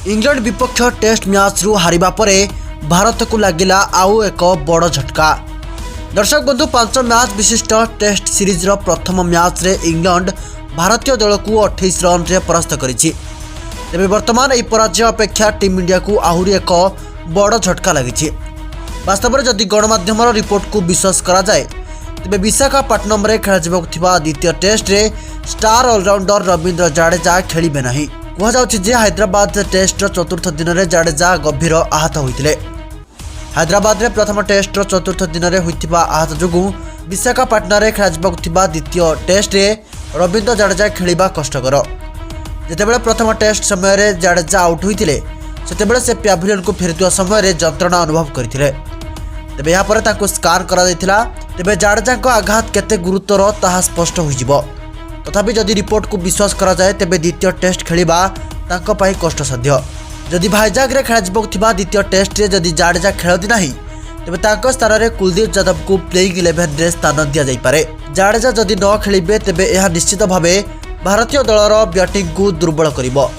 England विपक्ष test match रु हारिबा परे भारत को लगिला आउ एक बड़ झटका। दर्शक बंधु 5 मैच विशिष्ट टेस्ट सीरीज रो प्रथम मैच रे इंग्लैंड भारतीय दल को 28 रन रे परास्त करिछि। तेबे वर्तमान एही पराजय अपेक्षा टीम इंडिया को आहुरी एक बड़ झटका लगी। वास्तव में जदि गणमाध्यम रिपोर्ट को विश्वास करा जाए तेबे विशाखापट्टनम रे खेला द्वितीय टेस्ट रे स्टार ऑलराउंडर रवींद्र जाडेजा खेलिबे नहीं। कहुछि जे हैदराबाद टेस्ट चतुर्थ दिन में जाडेजा गंभीर आहत होइतिले। हैदराबाद रे प्रथम टेस्ट चतुर्थ दिन में होइतिबा आहत जोगु विशाखापट्टनम रे खेला द्वितीय टेस्ट रे रवींद्र जाडेजा खेलिबा कष्टकर। जेतेबेले प्रथम टेस्ट समय रे जाडेजा आउट होइतिले सेतेबेले से पैभिलियन को फेरुवा समय रे जंत्रणा अनुभव करथिले। तेबे यहाँ पर ताको स्कान करा दैथिला। तेबे जाडेजा को आघात केते गुरुतर ताहा स्पष्ट होइजिबो। तथापि जदि रिपोर्ट को विश्वास करा जाए तेबे द्वितीय टेस्ट खेलिबा तांको पाई कष्टसाध्य। जदि भाईजाग रे खेला द्वितीय टेस्ट रे जदि जाडेजा खेलती नाही तेबे तांको स्थान रे कुलदीप यादव को प्लेइंग 11 रे स्थान दिया जाई पारे। जाडेजा जदि न खेलिबे तेबे यह निश्चित भावे भारतीय दलर बैटिंग को दुर्बल करिबो।